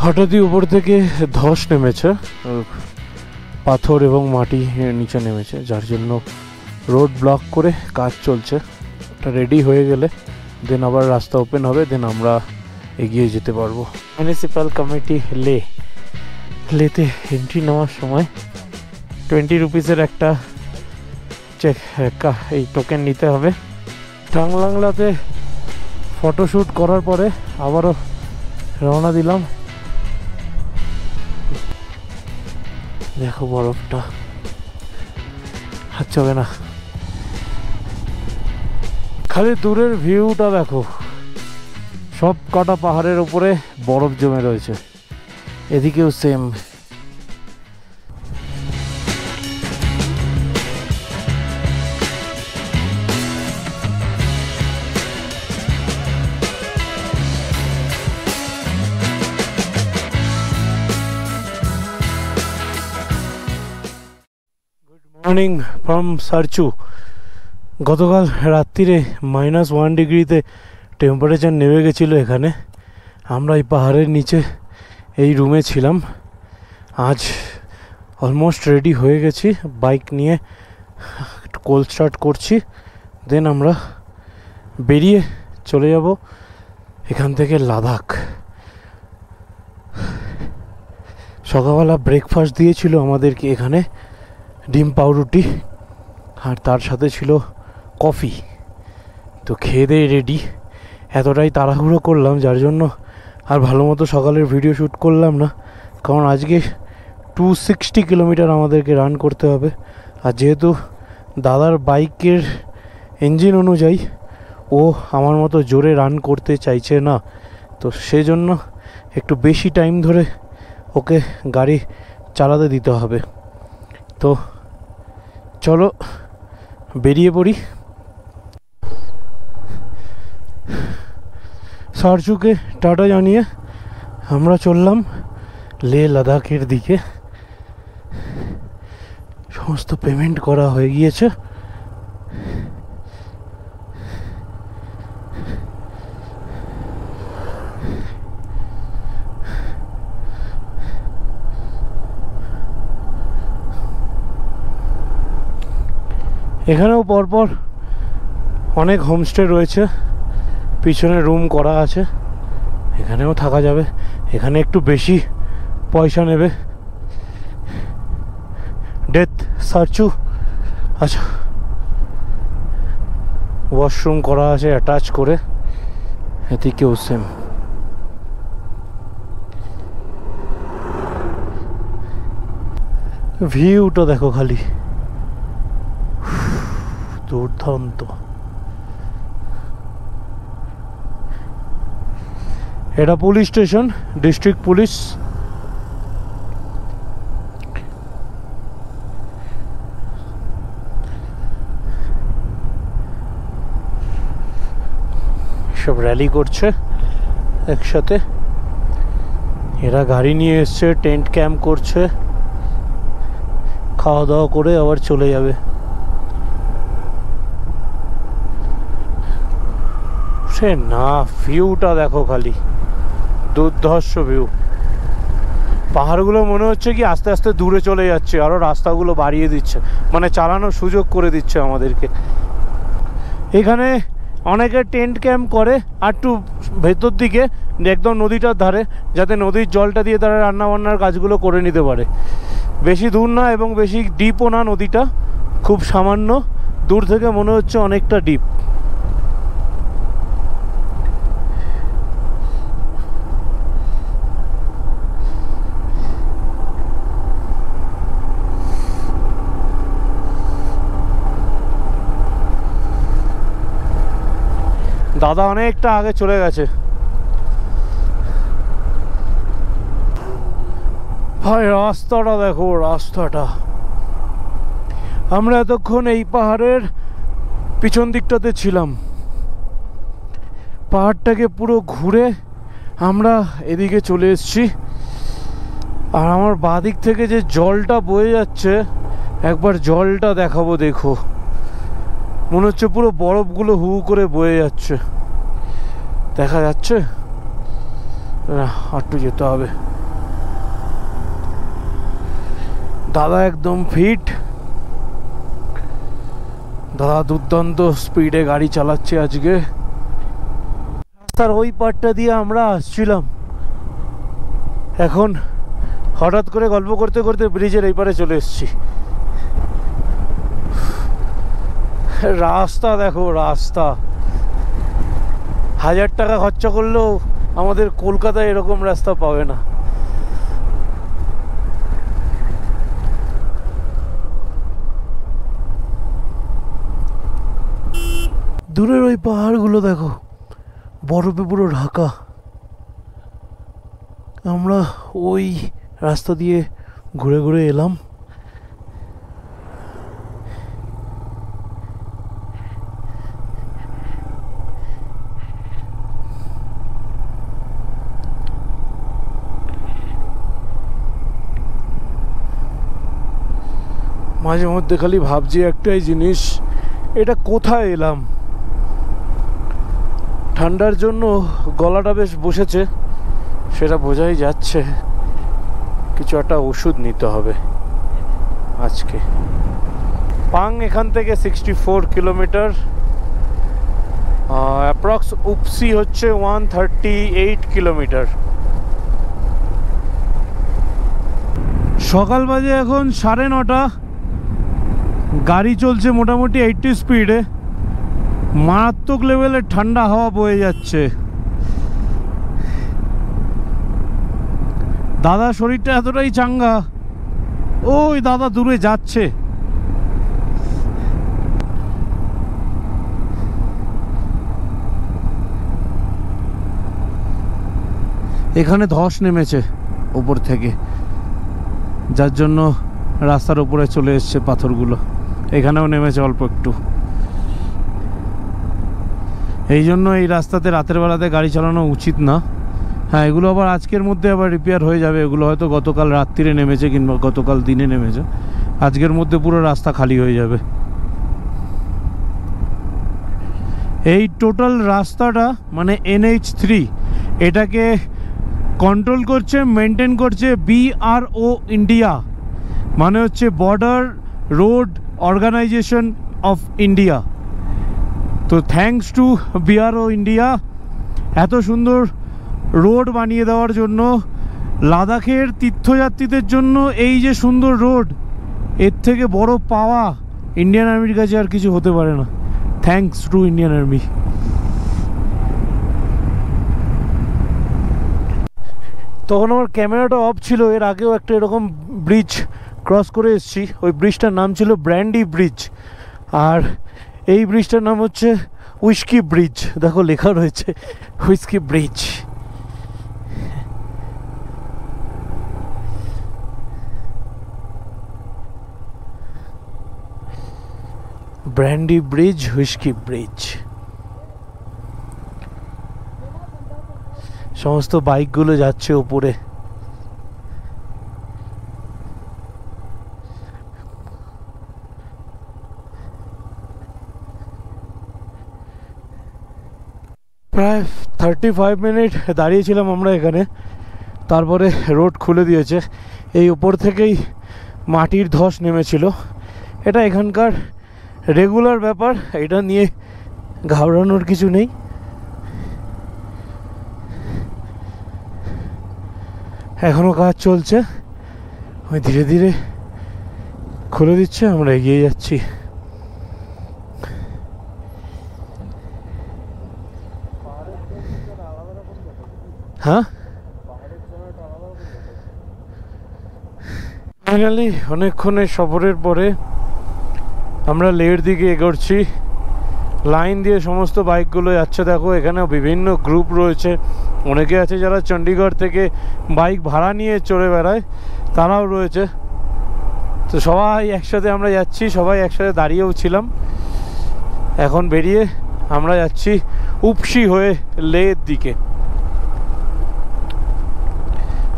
হঠাৎই উপর থেকে ধস নেমেছে, পাথর এবং মাটি নিচে নেমেছে, যার জন্য রোড ব্লক করে কাজ চলছে। ওটা রেডি হয়ে গেলে দেন আবার রাস্তা ওপেন হবে, দেন আমরা এগিয়ে যেতে পারবো। মিউনিসিপ্যাল কমিটি লেতে এন্ট্রি নেওয়ার সময় 20 রুপিসের একটা এই টোকেন নিতে হবে। টাংলাংলাতে ফটোশ্যুট করার পরে আবারও রওনা দিলাম। দেখো বরফটা হাত চলে না, খালি দূরের ভিউটা দেখো, সব কটা পাহাড়ের উপরে বরফ জমে রয়েছে, এদিকেও সেম। Morning from Sarchu. গতকাল রাত্রিরে -1 ডিগ্রিতে টেম্পারেচার নেমে গেছিলো এখানে। আমরা এই পাহাড়ের নিচে এই রুমে ছিলাম। আজ অলমোস্ট রেডি হয়ে গেছি, বাইক নিয়ে কোল্ড স্টার্ট করছি, দেন আমরা বেরিয়ে চলে যাব এখান থেকে লাদাখ। সকালবেলা ব্রেকফাস্ট দিয়েছিল আমাদেরকে এখানে, ডিম পাউরুটি, আর তার সাথে ছিল কফি। তো খেয়ে দিয়ে রেডি, এতটাই তাড়াহুড়ো করলাম যার জন্য আর ভালো মতো সকালের ভিডিও শ্যুট করলাম না, কারণ আজকে 260 কিলোমিটার আমাদেরকে রান করতে হবে। আর যেহেতু দাদার বাইকের ইঞ্জিন অনুযায়ী ও আমার মতো জোরে রান করতে চাইছে না, তো সেজন্য একটু বেশি টাইম ধরে ওকে গাড়ি চালাতে দিতে হবে। তো চলো বেরিয়ে পড়ি। সারচুকে টাটা জানিয়ে আমরা চললাম লে লাদাখের দিকে। সমস্ত পেমেন্ট করা হয়ে গিয়েছে। এখানেও পরপর অনেক হোমস্টে রয়েছে, পিছনে রুম করা আছে, এখানেও থাকা যাবে। এখানে একটু বেশি পয়সা নেবে। ডেথ সারচু, আচ্ছা ওয়াশরুম করা আছে অ্যাটাচ করে, এদিকেও সেম। ভিউটা দেখো খালি, দুর্দান্ত। এটা পুলিশ স্টেশন, ডিস্ট্রিক্ট পুলিশ। সব র্যালি করছে একসাথে, এরা গাড়ি নিয়ে এসছে, টেন্ট ক্যাম্প করছে, খাওয়া দাওয়া করে আবার চলে যাবে। সে না, ভিউটা দেখো খালি, দুর্ধর্ষ ভিউ। পাহাড়গুলো মনে হচ্ছে কি আস্তে আস্তে দূরে চলে যাচ্ছে, আরও রাস্তাগুলো বাড়িয়ে দিচ্ছে, মানে চালানোর সুযোগ করে দিচ্ছে আমাদেরকে। এখানে অনেকে টেন্ট ক্যাম্প করে আর একটু ভেতর দিকে একদম নদীটার ধারে, যাতে নদীর জলটা দিয়ে তারা রান্নাবান্নার কাজগুলো করে নিতে পারে। বেশি দূর না এবং বেশি ডিপও না নদীটা, খুব সামান্য, দূর থেকে মনে হচ্ছে অনেকটা ডিপ। দাদা অনেকটা আগে চলে গেছে। ভাই রাস্তাটা দেখো, রাস্তাটা। আমরা এতক্ষণ এই পাহাড়ের পিছন দিকটাতে ছিলাম, পাহাড়টাকে পুরো ঘুরে আমরা এদিকে চলে এসেছি। আর আমার বাঁ দিক থেকে যে জলটা বয়ে যাচ্ছে, একবার জলটা দেখাবো, দেখো মনে হচ্ছে পুরো বরফগুলো হু করে বয়ে যাচ্ছে, দেখা যাচ্ছে। না, একটু যেতে হবে। দাদা একদম ফিট, দাদা দুর্দান্ত স্পিডে গাড়ি চালাচ্ছে আজকে। রাস্তার ওই পার্টটা দিয়ে আমরা আসছিলাম, এখন হঠাৎ করে গল্প করতে করতে ব্রিজের এই পারে চলে এসেছি। রাস্তা দেখো, রাস্তা 1000 টাকা খরচা করলেও আমাদের কলকাতায় এরকম রাস্তা পাবে না। দূরের ওই পাহাড়গুলো দেখো, বরফে পুরো ঢাকা। আমরা ওই রাস্তা দিয়ে ঘুরে ঘুরে এলাম। মাঝে মধ্যে খালি ভাবছি একটাই জিনিস, এটা কোথায় এলাম। ঠান্ডার জন্য গলাটা বেশ বসেছে, সেটা বোঝাই যাচ্ছে। কিছু একটা ওষুধ নিতে হবে আজকে। পাং এখান থেকে 64 কিলোমিটার, অ্যাপ্রক্স উপসি হচ্ছে 138 কিলোমিটার। সকাল বাজে এখন 9:30, গাড়ি চলছে মোটামুটি 80 স্পিডে। মারাত্মক লেভেলের ঠান্ডা হাওয়া বয়ে যাচ্ছে। দাদা শরীরটা এতটাই চাঙ্গা, ওই দাদা দূরে যাচ্ছে। এখানে ধস নেমেছে উপর থেকে, যার জন্য রাস্তার উপরে চলে এসছে পাথরগুলো। এখানেও নেমেছে অল্প একটু। এই জন্য এই রাস্তাতে রাতের বেলাতে গাড়ি চালানো উচিত না। হ্যাঁ, এগুলো আবার আজকের মধ্যে আবার রিপেয়ার হয়ে যাবে। এগুলো হয়তো গতকাল রাত্রিরে নেমেছে কিংবা গতকাল দিনে নেমেছে, আজকের মধ্যে পুরো রাস্তা খালি হয়ে যাবে। এই টোটাল রাস্তাটা মানে NH3, এটাকে কন্ট্রোল করছে, মেনটেন করছে BRO ইন্ডিয়া, মানে হচ্ছে border road organization of India. তো থ্যাঙ্কস টু BRO ইন্ডিয়া এত সুন্দর রোড বানিয়ে দেওয়ার জন্য। লাদাখের তীর্থযাত্রীদের জন্য এই যে সুন্দর রোড, এর থেকে বড় পাওয়া ইন্ডিয়ান আর্মির কাছে আর কিছু হতে পারে না। Thanks to Indian army. তখন আমার ক্যামেরাটা অফ ছিল। এর আগেও একটা এরকম ব্রিজ ক্রস করে এসেছি। ওই ব্রিজটার নাম ছিল ব্র্যান্ডি ব্রিজ, আর এই ব্রিজটার নাম হচ্ছে হুইস্কি ব্রিজ। দেখো লেখা রয়েছে whisky bridge. Brandy bridge, whisky bridge. সমস্ত বাইকগুলো যাচ্ছে ওপরে। প্রায় 35 মিনিট দাঁড়িয়েছিলাম আমরা এখানে, তারপরে রোড খুলে দিয়েছে। এই উপর থেকেই মাটির ধস নেমেছিল। এটা এখানকার রেগুলার ব্যাপার, এটা নিয়ে ঘাবড়ানোর কিছু নেই। এখনও কাজ চলছে, ওই ধীরে ধীরে খুলে দিচ্ছে, আমরা এগিয়ে যাচ্ছি। হ্যাঁ, ফাইনালি অনেকক্ষণের সফরের পরে আমরা লেহর দিকে এগোচ্ছি। লাইন দিয়ে সমস্ত বাইকগুলো যাচ্ছে। দেখো এখানে বিভিন্ন গ্রুপ রয়েছে। অনেকে আছে যারা চণ্ডীগড় থেকে বাইক ভাড়া নিয়ে চড়ে বেড়ায়, তারাও রয়েছে। তো সবাই একসাথে আমরা যাচ্ছি, সবাই একসাথে দাঁড়িয়েও ছিলাম। এখন বেরিয়ে আমরা যাচ্ছি উপসি হয়ে লেহর দিকে।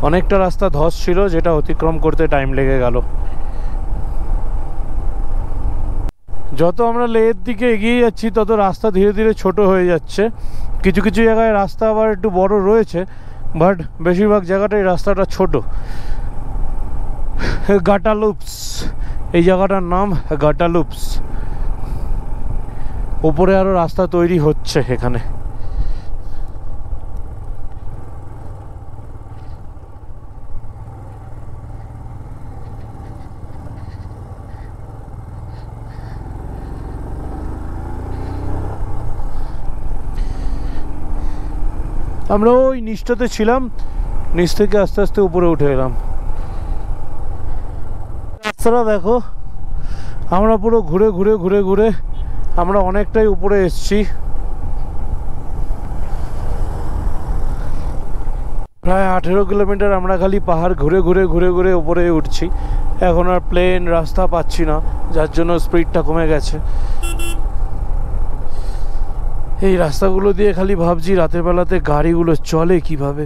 অনেকটা রাস্তা ধস ছিল, যেটা অতিক্রম করতে টাইম লেগে গেল। যত আমরা লেহর দিকে এগিয়ে যাচ্ছি তত রাস্তা ধীরে ধীরে ছোট হয়ে যাচ্ছে। কিছু কিছু জায়গায় রাস্তা আবার একটু বড় রয়েছে, বাট বেশিরভাগ জায়গাটাই রাস্তাটা ছোট। গাটালুপস, এই জায়গাটার নাম গাটালুপস। ওপরে আরো রাস্তা তৈরি হচ্ছে এখানে। আমরা ওই নিচটাতে ছিলাম, নিচ থেকে আস্তে আস্তে উপরে উঠে এলাম। রাস্তাটা দেখো, আমরা পুরো ঘুরে ঘুরে ঘুরে ঘুরে আমরা অনেকটাই উপরে এসছি। প্রায় 18 কিলোমিটার আমরা খালি পাহাড় ঘুরে ঘুরে ঘুরে ঘুরে উপরে উঠছি। এখন আর প্লেন রাস্তা পাচ্ছি না, যার জন্য স্পিডটা কমে গেছে। এই রাস্তাগুলো দিয়ে খালি ভাবছি রাতের বেলাতে গাড়িগুলো চলে কিভাবে।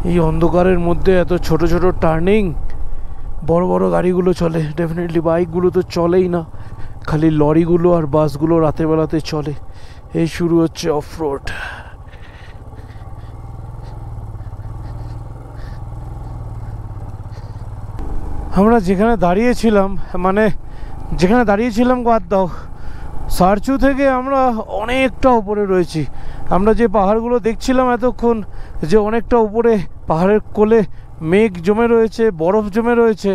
এই অন্ধকারের মধ্যে এত ছোট ছোট টার্নিং, বড় বড় গাড়িগুলো চলে, ডেফিনেটলি বাইকগুলো তো চলেই না, খালি লরিগুলো আর বাসগুলো রাতের বেলাতে চলে। এই শুরু হচ্ছে অফ রোড। আমরা যেখানে দাঁড়িয়েছিলাম, মানে যেখানে দাঁড়িয়েছিলাম বাদ দাও, সারচু থেকে আমরা অনেকটা উপরে রয়েছি। আমরা যে পাহাড়গুলো দেখছিলাম এতক্ষণ, যে অনেকটা উপরে পাহাড়ের কোলে মেঘ জমে রয়েছে, বরফ জমে রয়েছে,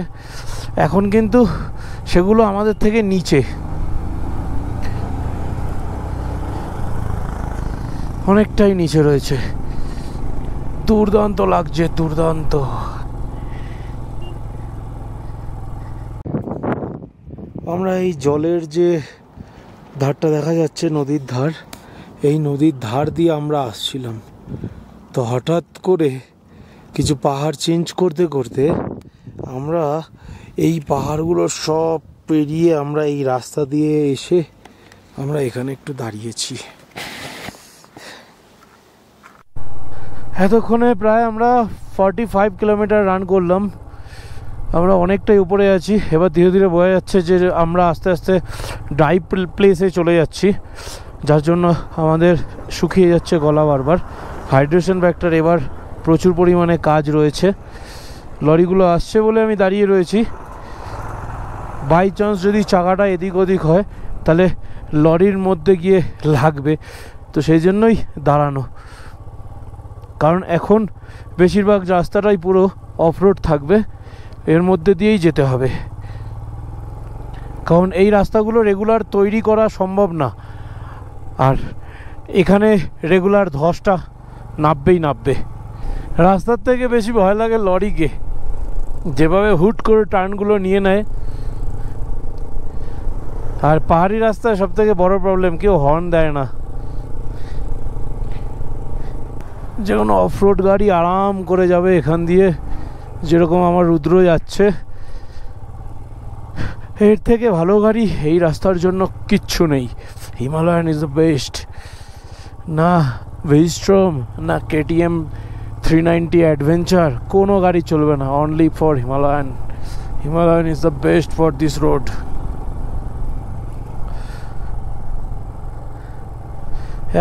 এখন কিন্তু সেগুলো আমাদের থেকে নিচে, অনেকটাই নিচে রয়েছে। দুর্দান্ত লাগছে, দুর্দান্ত। আমরা এই জলের যে ধারটা দেখা যাচ্ছে, নদীর ধার, এই নদীর ধার দিয়ে আমরা আসছিলাম। তো হঠাৎ করে কিছু পাহাড় চেঞ্জ করতে করতে আমরা এই পাহাড়গুলো সব পেরিয়ে আমরা এই রাস্তা দিয়ে এসে আমরা এখানে একটু দাঁড়িয়েছি। এতক্ষণে প্রায় আমরা 45 কিলোমিটার রান করলাম। আমরা অনেকটাই উপরে আছি। এবার ধীরে ধীরে বোঝা যাচ্ছে যে আমরা আস্তে আস্তে ড্রাই প্লেসে চলে যাচ্ছি, যার জন্য আমাদের শুকিয়ে যাচ্ছে গলা বারবার। হাইড্রেশন ব্যাগটার এবার প্রচুর পরিমাণে কাজ রয়েছে। লরিগুলো আসছে বলে আমি দাঁড়িয়ে রয়েছি। বাই চান্স যদি চাকাটা এদিক ওদিক হয় তাহলে লরির মধ্যে গিয়ে লাগবে, তো সেই জন্যই দাঁড়ানো। কারণ এখন বেশিরভাগ রাস্তাটাই পুরো অফরোড থাকবে, এর মধ্যে দিয়েই যেতে হবে। কারণ এই রাস্তাগুলো রেগুলার তৈরি করা সম্ভব না, আর এখানে রেগুলার ধসটা নামবেই নামবে। রাস্তার থেকে বেশি ভয় লাগে লরিকে, যেভাবে হুট করে টার্নগুলো নিয়ে নেয়। আর পাহাড়ি রাস্তায় সব থেকে বড় প্রবলেম, কেউ হর্ন দেয় না। যে কোনো অফরোড গাড়ি আরাম করে যাবে এখান দিয়ে, যেরকম আমার রুদ্র যাচ্ছে। এর থেকে ভালো গাড়ি এই রাস্তার জন্য কিচ্ছু নেই। Himalayan is the best. না ভিস্ট্রম, না KTM 390 অ্যাডভেঞ্চার, কোনো গাড়ি চলবে না, only for Himalayan. Himalayan is the best for this road.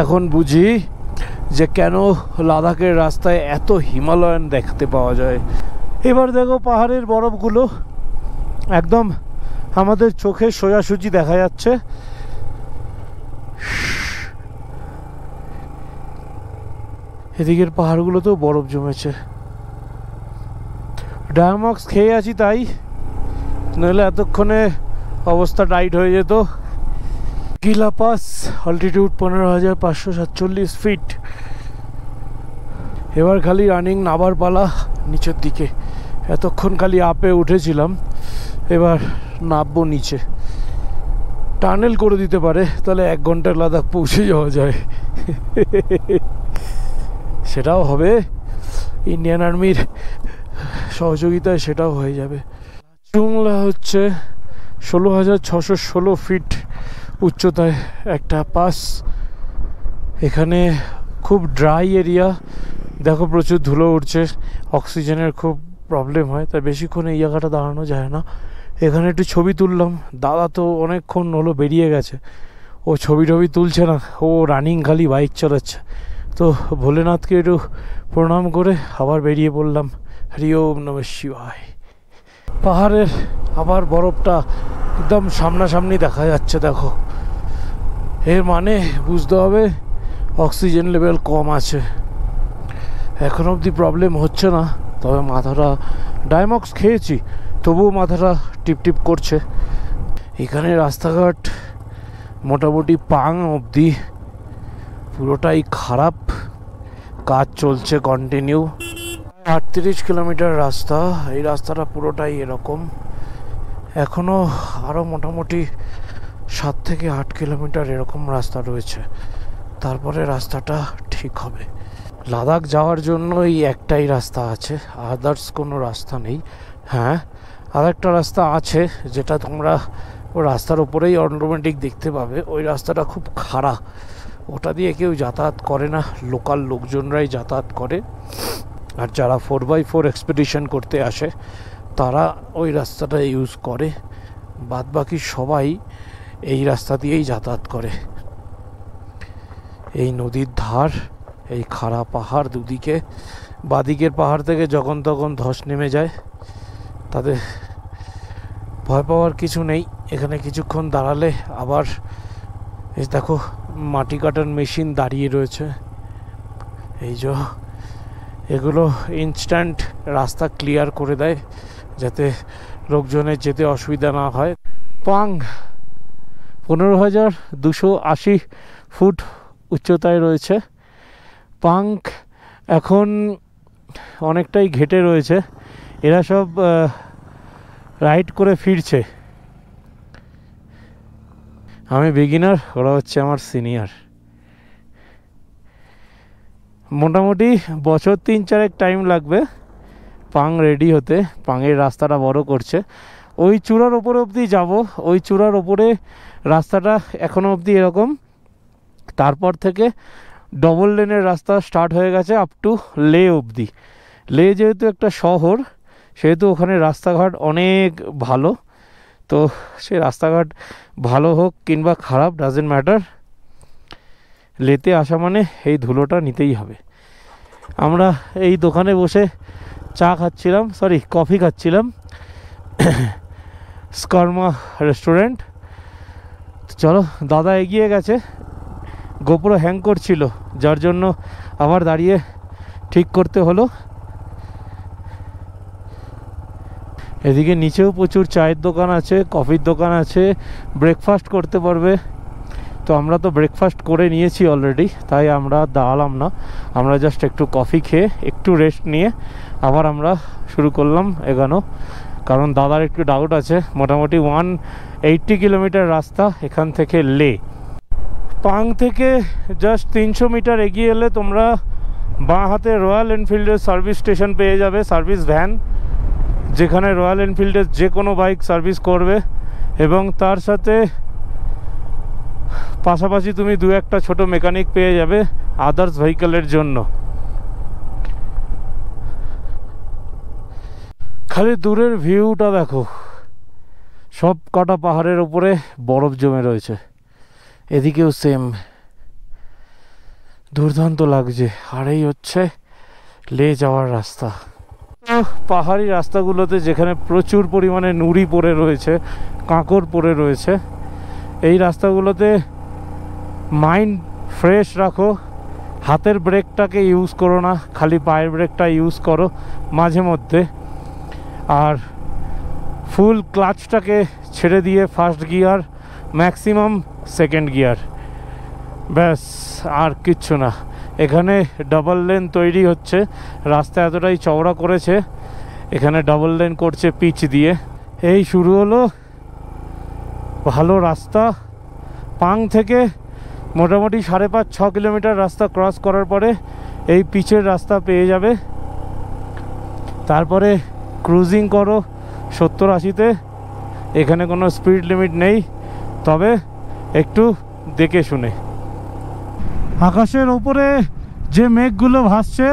এখন বুঝি যে কেন লাদাখের রাস্তায় এত হিমালয়ান দেখতে পাওয়া যায়। এবার দেখো পাহাড়ের বরফগুলো একদম আমাদের চোখে সোজাসুজি দেখা যাচ্ছে। এদিকের পাহাড়গুলোতেও বরফ জমেছে। ডায়ামক্স খেয়ে আছি তাই, নইলে এতক্ষণে অবস্থা টাইট হয়ে যেত। গিলা পাস, অল্টিটিউড 15,547 ফিট। এবার খালি রানিং নামার পালা নিচের দিকে। এতক্ষণ খালি আপে উঠেছিলাম, এবার নামবো নিচে। টানেল করে দিতে পারে, তাহলে 1 ঘন্টার লাদাখ পৌঁছে যাওয়া যায়। সেটাও হবে, ইন্ডিয়ান আর্মির সহযোগিতায় সেটাও হয়ে যাবে। চুংলা হচ্ছে 16,616 ফিট উচ্চতায় একটা পাস। এখানে খুব ড্রাই এরিয়া, দেখো প্রচুর ধুলো উঠছে, অক্সিজেনের খুব প্রবলেম হয়, তাই বেশিক্ষণ এই জায়গাটা দাঁড়ানো যায় না। এখানে একটু ছবি তুললাম। দাদা তো অনেকক্ষণ হলো বেরিয়ে গেছে, ও ছবি টবি তুলছে না, ও রানিং খালি বাইক চালাচ্ছে। তো ভোলেনাথকে একটু প্রণাম করে আবার বেরিয়ে পড়লাম। হরি ওম নমঃ শিবায়। পাহাড়ের আবার বরফটা একদম সামনাসামনি দেখা যাচ্ছে, দেখো। এর মানে বুঝতে হবে অক্সিজেন লেভেল কম আছে। এখন অবধি প্রবলেম হচ্ছে না, তবে মাথাটা ডায়মক্স খেয়েছি, তবুও মাথাটা টিপটিপ করছে। এখানে রাস্তাঘাট মোটামুটি পাং অবধি পুরোটাই খারাপ, কাজ চলছে কন্টিনিউ। 38 কিলোমিটার রাস্তা, এই রাস্তাটা পুরোটাই এরকম। এখনও আরও মোটামুটি 7 থেকে 8 কিলোমিটার এরকম রাস্তা রয়েছে, তারপরে রাস্তাটা ঠিক হবে। লাদাখ যাওয়ার জন্য এই একটাই রাস্তা আছে, আদার্স কোনো রাস্তা নেই। হ্যাঁ, আরেকটা রাস্তা আছে যেটা তোমরা ও রাস্তার উপরেই অটোমেটিক দেখতে পাবে। ওই রাস্তাটা খুব খারাপ, ওটা দিয়ে কেউ যাতায়াত করে না, লোকাল লোকজনরাই যাতায়াত করে। আর যারা 4x4 এক্সপিডিশন করতে আসে তারা ওই রাস্তাটা ইউজ করে, বাদবাকি সবাই এই রাস্তা দিয়েই যাতায়াত করে। এই নদীর ধার, এই খাড়া পাহাড় দুদিকে, বাদিকের পাহাড় থেকে যখন তখন ধস নেমে যায়, তাদের ভয় পাওয়ার কিছু নেই। এখানে কিছুক্ষণ দাঁড়ালে আবার এই দেখো মাটি কাটার মেশিন দাঁড়িয়ে রয়েছে। এই যে এগুলো ইনস্ট্যান্ট রাস্তা ক্লিয়ার করে দেয় যাতে লোকজনের যেতে অসুবিধা না হয়। পাং 15,280 ফুট উচ্চতায় রয়েছে। পাং এখন অনেকটাই ঘেটে রয়েছে, এরা সব রাইড করে ফিরছে। আমি বিগিনার, ওরা হচ্ছে আমার সিনিয়র। মোটামুটি বছর 3-4 টাইম লাগবে পাং রেডি হতে। পাংয়ের রাস্তাটা বড় করছে, ওই চূড়ার ওপরে অবধি যাব। ওই চূড়ার ওপরে রাস্তাটা এখনও অবধি এরকম, তারপর থেকে ডবল লেনের রাস্তা স্টার্ট হয়ে গেছে আপ টু লে অবধি। লে যেহেতু একটা শহর, সেহেতু ওখানে রাস্তাঘাট অনেক ভালো। তো সে রাস্তাঘাট ভালো হোক কিংবা খারাপ, ডাজেন্ট ম্যাটার, লেতে আসা মানে এই ধুলোটা নিতেই হবে। আমরা এই দোকানে বসে কফি খাচ্ছিলাম, স্কর্মা রেস্টুরেন্ট। চলো, দাদা এগিয়ে গেছে, গোপুরো হ্যাং করছিল, যার জন্য আবার দাঁড়িয়ে ঠিক করতে হলো। এদিকে নিচেও প্রচুর চায়ের দোকান আছে, কফির দোকান আছে, ব্রেকফাস্ট করতে পারবে। তো আমরা তো ব্রেকফাস্ট করে নিয়েছি অলরেডি, তাই আমরা দাঁড়ালাম না। আমরা জাস্ট একটু কফি খেয়ে একটু রেস্ট নিয়ে আবার আমরা শুরু করলাম এগানো, কারণ দাদার একটু ডাউট আছে। মোটামুটি 180 কিলোমিটার রাস্তা এখান থেকে লে। পাং থেকে জাস্ট 300 মিটার এগিয়ে এলে তোমরা বাঁ হাতে রয়্যাল এনফিল্ডের সার্ভিস স্টেশন পেয়ে যাবে, সার্ভিস ভ্যান, যেখানে রয়্যাল এনফিল্ডের যে কোনো বাইক সার্ভিস করবে। এবং তার সাথে পাশাপাশি তুমি 2-1টা ছোট মেকানিক পেয়ে যাবে আদার্স ভেহিকেলের জন্য। খালি দূরের ভিউটা দেখো, সব কটা পাহাড়ের উপরে বরফ জমে রয়েছে, এদিকেও সেম, দুর্দান্ত লাগছে। আর এই হচ্ছে লে যাওয়ার রাস্তা। পাহাড়ি রাস্তাগুলোতে যেখানে প্রচুর পরিমাণে নুড়ি পড়ে রয়েছে, কাঁকড় পড়ে রয়েছে, এই রাস্তাগুলোতে মাইন্ড ফ্রেশ রাখো, হাতের ব্রেকটাকে ইউজ করো না, খালি পায়ের ব্রেকটা ইউজ করো মাঝে মধ্যে। আর ফুল ক্লাচটাকে ছেড়ে দিয়ে first gear, maximum second gear, ব্যাস, আর কিচ্ছু না। এখানে ডাবল লেন তৈরি হচ্ছে, রাস্তা এতটাই চওড়া করেছে, এখানে ডাবল লেন করছে পিচ দিয়ে। এই শুরু হলো ভালো রাস্তা। পাং থেকে মোটামুটি 5.5-6 কিলোমিটার রাস্তা ক্রস করার পরে এই পিচের রাস্তা পেয়ে যাবে। তারপরে ক্রুজিং করো 70-80-তে, এখানে কোনো স্পিড লিমিট নেই, তবে একটু দেখে শুনে। আকাশের ওপরে যে মেঘগুলো ভাসছে,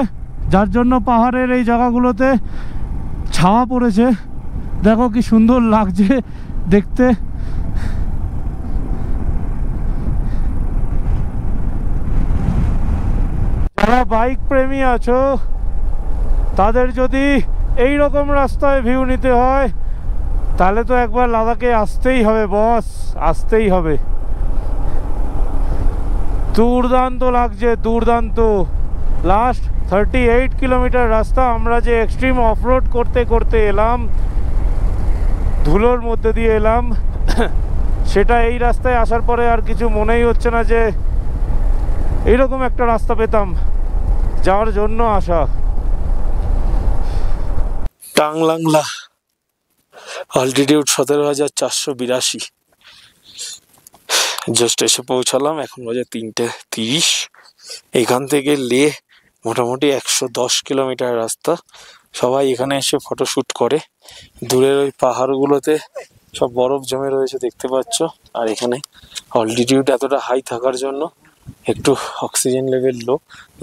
যার জন্য পাহাড়ের এই জায়গাগুলোতে ছায়া পড়েছে, দেখো কি সুন্দর লাগছে দেখতে। যারা বাইক প্রেমী আছো তাদের যদি এই রকম রাস্তায় ভিউ নিতে হয় তাহলে তো একবার লাদাখে আসতেই হবে বস, আসতেই হবে। দুর্দান্ত লাগছে, দুর্দান্ত। লাস্ট 38 কিলোমিটার রাস্তা আমরা যে এক্সট্রিম অফরোড করতে করতে এলাম, ধুলোর মধ্যে দিয়ে এলাম, সেটা এই রাস্তায় আসার পরে আর কিছু মনেই হচ্ছে না যে এইরকম একটা রাস্তা পেতাম যাওয়ার জন্য আসা। টাংলাংলা, অল্টিটিউড 17,482। জাস্ট এসে পৌঁছালাম, এখন বাজে 3:30। এখান থেকে লে মোটামুটি 110 কিলোমিটার রাস্তা। সবাই এখানে এসে ফটোশ্যুট করে। দূরের ওই পাহাড়গুলোতে সব বরফ জমে রয়েছে দেখতে পাচ্ছ। আর এখানে অল্টিটিউড এতটা হাই থাকার জন্য একটু অক্সিজেন লেভেল লো,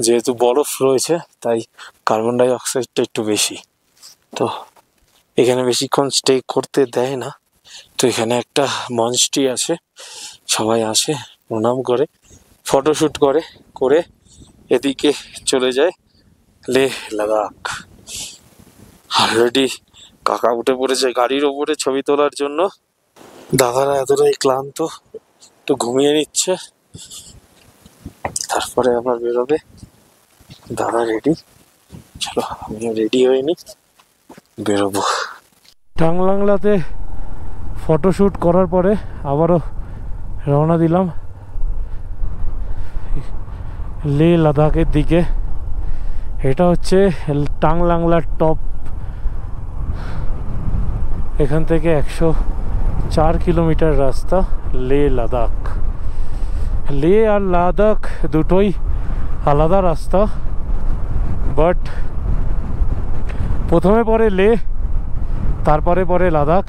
যেহেতু বরফ রয়েছে তাই কার্বন ডাই অক্সাইডটা একটু বেশি। তো এখানে বেশিক্ষণ স্টে করতে দেয় না। তো এখানে একটা মঞ্চটি আছে, সবাই আসে, প্রণাম করে, ফটোশ্যুট করে এদিকে চলে যায় লেহ লাদাখ। অলরেডি কাকা উঠে পড়েছে গাড়ির ওপরে ছবি তোলার জন্য। দাদারা এতটাই ক্লান্ত, একটু ঘুমিয়ে নিচ্ছে, তারপরে আবার বেরোবে। দাদা রেডি, চলো আমিও রেডি হইনি, বেরোবো। টাংলাংলাতে ফটোশ্যুট করার পরে আবারও রওনা দিলাম লে লাদাখের দিকে। এটা হচ্ছে টাংলাংলার টপ। এখান থেকে 104 কিলোমিটার রাস্তা লে লাদাখ। লে আর লাদাখ দুটোই আলাদা রাস্তা, বাট প্রথমে পরে লে, তারপরে পরে লাদাখ,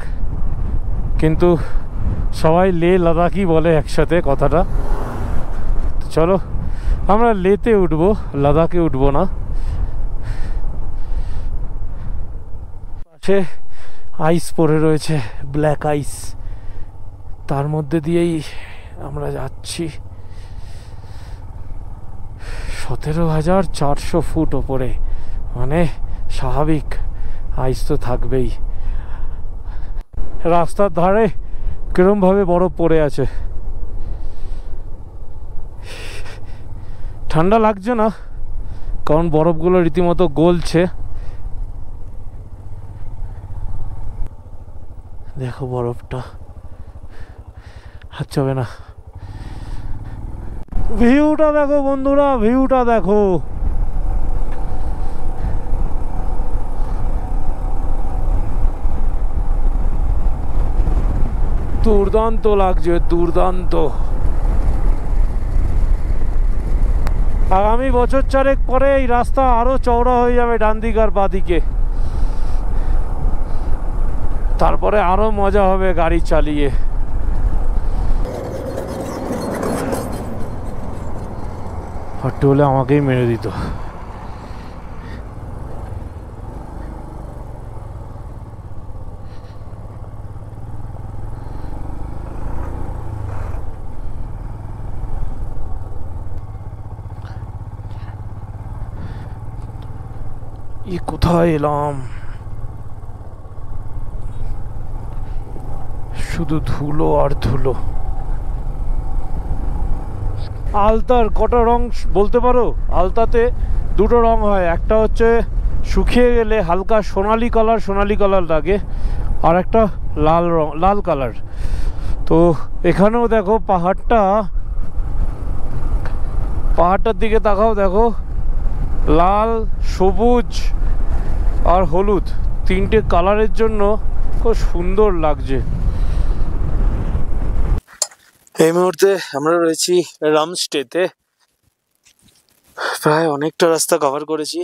কিন্তু সবাই লে লাদাখই বলে একসাথে কথাটা। চলো আমরা লেতে উঠবো, লাদাখে উঠবো না। পাশে আইস পড়ে রয়েছে, ব্ল্যাক আইস, তার মধ্যে দিয়েই আমরা যাচ্ছি। 17,400 ফুট ওপরে, মানে স্বাভাবিক আইস তো থাকবেই। রাস্তার ধারে কিরমভাবে বরফ পড়ে আছে। ঠান্ডা লাগছে না, কারণ বরফগুলো রীতিমতো গলছে। দেখো বরফটা, হাত হবে না। ভিউটা দেখো বন্ধুরা, ভিউটা দেখো। দুর্দান্ত লাগছে, দুর্দান্ত। আগামী বছর চারেক পরে এই রাস্তা আরো চওড়া হয়ে যাবে ডান দিক আর বাঁ দিকে, তারপরে আরো মজা হবে গাড়ি চালিয়ে। হাঁটতে হলে আমাকেই মেরে দিত। কোথায় এলাম, শুধু ধুলো আর ধুলো। আলতার কটা রং বলতে পারো? আলতাতে দুটো রং হয়, একটা হচ্ছে শুকিয়ে গেলে হালকা সোনালি কালার লাগে, আর একটা লাল রং, লাল কালার। তো এখানেও দেখো পাহাড়টার দিকে তাকাও, দেখো লাল, সবুজ আর হলুদ তিনটে কালারের জন্য খুব সুন্দর লাগছে। এই মুহূর্তে আমরা রয়েছি রামস্টেতে। প্রায় অনেকটা রাস্তা কভার করেছি।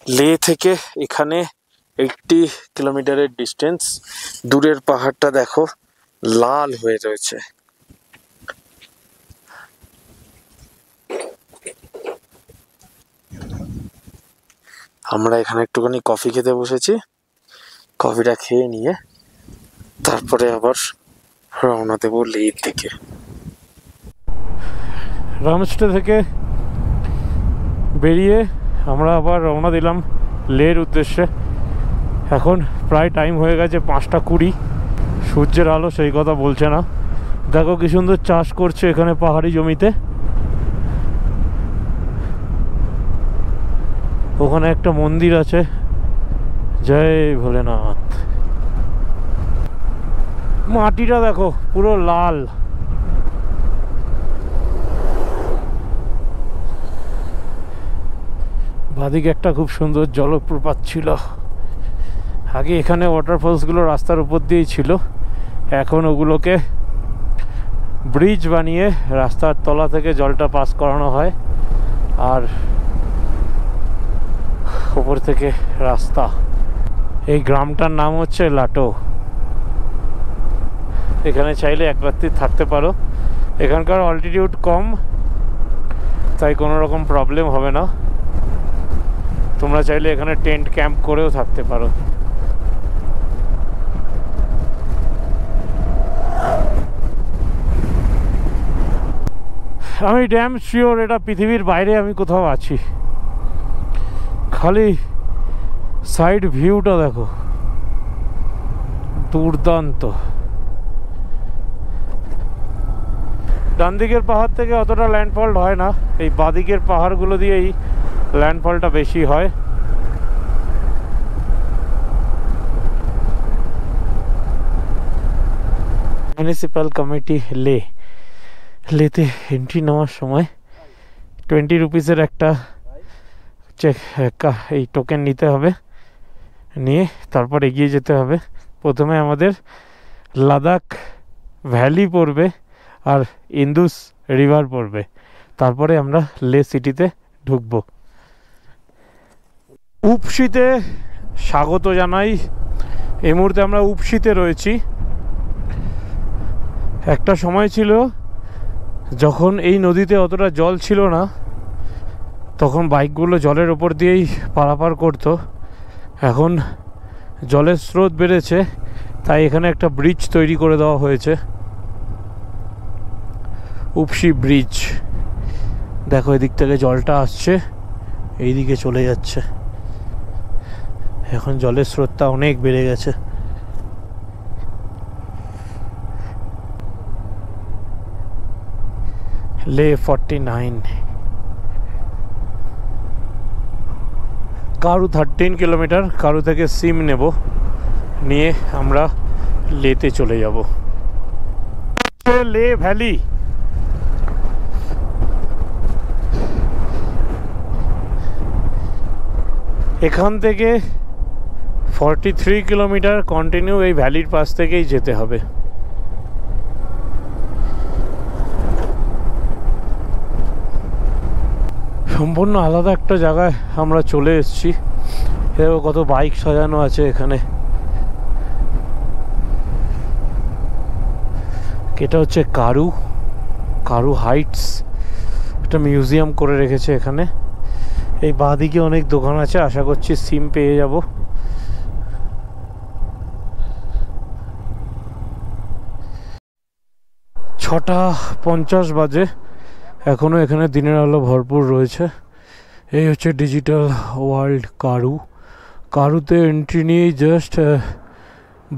লে থেকে এখানে 80 কিলোমিটারের ডিস্টেন্স। দূরের পাহাড়টা দেখো লাল হয়ে রয়েছে। আমরা এখানে একটুখানি কফি খেতে বসেছি, কফিটা খেয়ে নিয়ে তারপরে আবার রওনা দেবো লের দিকে। রামস্টে থেকে বেরিয়ে আমরা আবার রওনা দিলাম লের উদ্দেশ্যে। এখন প্রায় টাইম হয়ে গেছে 5:20। সূর্যের আলো সেই কথা বলছে না। দেখো কি সুন্দর চাষ করছে এখানে পাহাড়ি জমিতে। ওখানে একটা মন্দির আছে, জয় ভোলেনাথ। মাটিটা দেখো পুরো লাল। বাদিকে একটা খুব সুন্দর জলপ্রপাত ছিল। আগে এখানে ওয়াটারফলসগুলো রাস্তার উপর দিয়েই ছিল, এখন ওগুলোকে ব্রিজ বানিয়ে রাস্তার তলা থেকে জলটা পাস করানো হয়, আর উপর থেকে রাস্তা। এই গ্রামটার নাম হচ্ছে লাটো। এখানে চাইলে এক রাত্রি থাকতে পারো। এখানকার অল্টিটিউড কম, তাই কোনো রকম প্রবলেম হবে না। তোমরা চাইলে এখানে টেন্ট ক্যাম্প করেও থাকতে পারো। আমি ড্যাম শিওর এটা পৃথিবীর বাইরে আমি কোথাও আছি। খালি সাইড ভিউটা দেখো, দুর্দান্ত। ডান দিকের পাহাড় থেকে অতটা ল্যান্ডফল হয় না, এই বাদিকের পাহাড়গুলো দিয়েই ল্যান্ডফলটা বেশি হয়। মিউনিসিপ্যাল কমিটি লেতে এন্ট্রি নেওয়ার সময় 20 রুপিসের একটা এই টোকেন নিতে হবে, নিয়ে তারপর এগিয়ে যেতে হবে। প্রথমে আমাদের লাদাখ ভ্যালি পড়বে আর ইন্দুস রিভার পড়বে, তারপরে আমরা লে সিটিতে ঢুকবো। উপসিতে স্বাগত জানাই। এই মুহূর্তে আমরা উপসিতে রয়েছি। একটা সময় ছিল যখন এই নদীতে অতটা জল ছিল না, তখন বাইকগুলো জলের ওপর দিয়েই পারাপার করতো। এখন জলের স্রোত বেড়েছে, তাই এখানে একটা ব্রিজ তৈরি করে দেওয়া হয়েছে, উপসি ব্রিজ। দেখো এদিক থেকে জলটা আসছে, এইদিকে চলে যাচ্ছে। এখন জলের স্রোতটা অনেক বেড়ে গেছে। লে 49, কারু 13 কিলোমিটার। কারু থেকে সিম নেব, নিয়ে আমরা লেতে চলে যাব। লে ভ্যালি। এখান থেকে 43 কিলোমিটার কন্টিনিউ এই ভ্যালির পাশ থেকেই যেতে হবে। সম্পূর্ণ আলাদা একটা জায়গায় আমরা চলে এসেছি। এরকম কত বাইক সাজানো আছে এখানে। এটা হচ্ছে কারু হাইটস, একটা মিউজিয়াম করে রেখেছে এখানে। এই বাঁদিকে অনেক দোকান আছে, আশা করছি সিম পেয়ে যাব। 6:50 বাজে, এখনও এখানে দিনের আলো ভরপুর রয়েছে। এই হচ্ছে ডিজিটাল ওয়ার্ল্ড কারুতে এন্ট্রি নিয়েই জাস্ট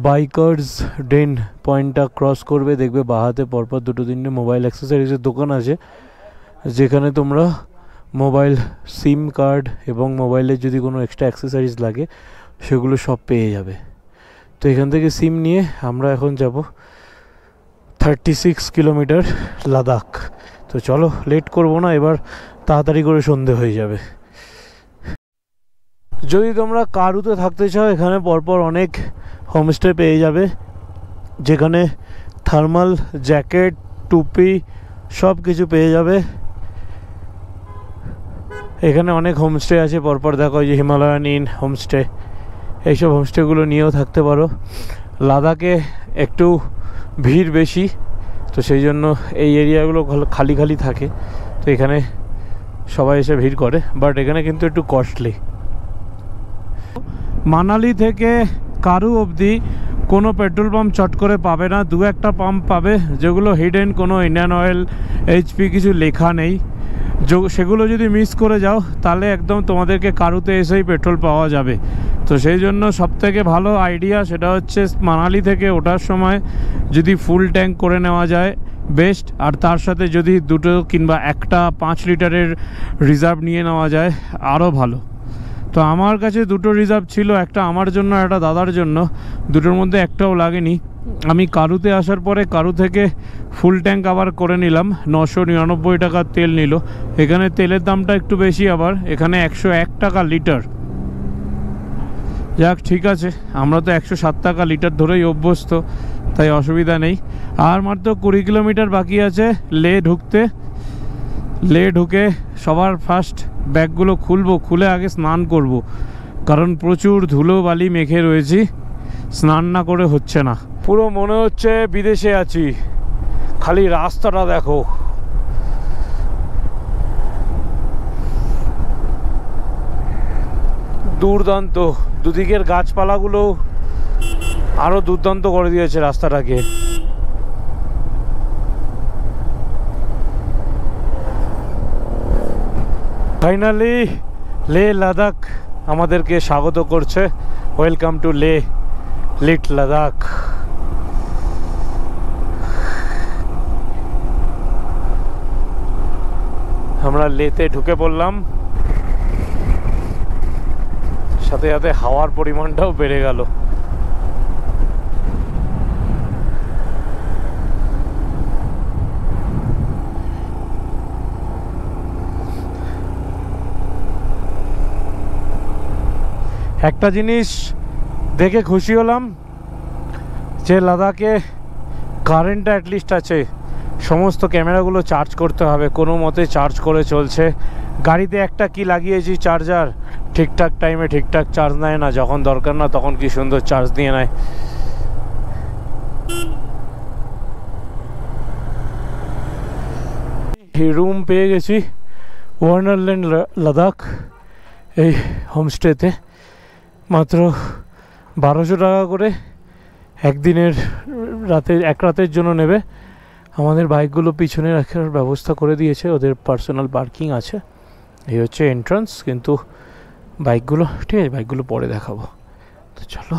বাইকার্স ডেন পয়েন্টটা ক্রস করবে, দেখবে বাহাতে পরপর 2-3টে মোবাইল অ্যাক্সেসরিজের দোকান আছে, যেখানে তোমরা মোবাইল সিম কার্ড এবং মোবাইলের যদি কোনো এক্সট্রা অ্যাক্সেসরিজ লাগে সেগুলো সব পেয়ে যাবে। তো এখান থেকে সিম নিয়ে আমরা এখন যাব 36 কিলোমিটার লাদাখ। তো চলো, লেট করবো না, এবার তাড়াতাড়ি করে সন্ধে হয়ে যাবে। যদি তোমরা কারুতে থাকতে চাও, এখানে পরপর অনেক হোমস্টে পেয়ে যাবে, যেখানে থার্মাল জ্যাকেট, টুপি সব কিছু পেয়ে যাবে। এখানে অনেক হোমস্টে আছে পরপর, দেখো এই যে হিমালয়ান ইন হোমস্টে, এইসব হোমস্টেগুলো নিয়েও থাকতে পারো। লাদাখে একটু ভিড় বেশি, তো সেই জন্য এই এরিয়াগুলো খালি খালি থাকে, তো এখানে সবাই এসে ভিড় করে, বাট এখানে কিন্তু একটু কস্টলি। মানালি থেকে কারু অবধি কোনো পেট্রোল পাম্প চট করে পাবে না, 2-1টা পাম্প পাবে যেগুলো হিডেন, কোনো ইন্ডিয়ান অয়েল, এইচপি কিছু লেখা নেই। সেগুলো যদি মিস করে যাও তাহলে একদম তোমাদেরকে কারুতে এসেই পেট্রোল পাওয়া যাবে। তো সেই জন্য সবথেকে ভালো আইডিয়া সেটা হচ্ছে মানালি থেকে ওঠার সময় যদি ফুল ট্যাঙ্ক করে নেওয়া যায় বেস্ট, আর তার সাথে যদি দুটো কিংবা একটা 5 লিটারের রিজার্ভ নিয়ে নেওয়া যায় আরও ভালো। তো আমার কাছে দুটো রিজার্ভ ছিল, একটা আমার জন্য একটা দাদার জন্য, দুটোর মধ্যে একটাও লাগেনি। আমি কারুতে আসার পরে কারু থেকে ফুল ট্যাঙ্ক আবার করে নিলাম, 999 টাকার তেল নিল। এখানে তেলের দামটা একটু বেশি, আবার এখানে 101 টাকা লিটার। যাক ঠিক আছে, আমরা তো 107 টাকা লিটার ধরেই অভ্যস্ত, তাই অসুবিধা নেই। আর মাত্র 20 কিলোমিটার বাকি আছে লে ঢুকতে। লে ঢুকে সবার ফার্স্ট ব্যাগগুলো খুলবো, খুলে আগে স্নান করব, কারণ প্রচুর ধুলো বালি মেখে রয়েছি, স্নান না করে হচ্ছে না। পুরো মনে হচ্ছে বিদেশে আছি, খালি রাস্তাটা দেখো। দুর্দান্ত, দুদিকের গাছপালাগুলো আরো দুর্দান্ত করে দিয়েছে রাস্তাটাকে। ফাইনালি লে লাদাখ আমাদেরকে স্বাগত করছে। ওয়েলকাম টু লে লিট লাদাখ। আমরা লেতে ঢুকে পড়লাম, সাথে সাথে হাওয়ার পরিমাণটাও বেড়ে গেল। একটা জিনিস দেখে খুশি হলাম যে লাদাখে কারেন্টটা অ্যাটলিস্ট আছে। সমস্ত ক্যামেরাগুলো চার্জ করতে হবে, কোনো মতে চার্জ করে চলছে। গাড়িতে একটা কি লাগিয়েছি চার্জার, ঠিকঠাক টাইমে ঠিকঠাক চার্জ নেয় না, যখন দরকার না তখন কি সুন্দর চার্জ দিয়ে নেয়। রুম পেয়ে গেছি ওয়ান্ডারল্যান্ড লাদাখ এই হোমস্টেতে, মাত্র 1200 টাকা করে একদিনের এক রাতের জন্য নেবে। আমাদের বাইকগুলো পিছনে রাখার ব্যবস্থা করে দিয়েছে, ওদের পার্সোনাল পার্কিং আছে। এই হচ্ছে এন্ট্রান্স, কিন্তু বাইকগুলো ঠিক আছে, বাইকগুলো পরে দেখাবো। তো চলো।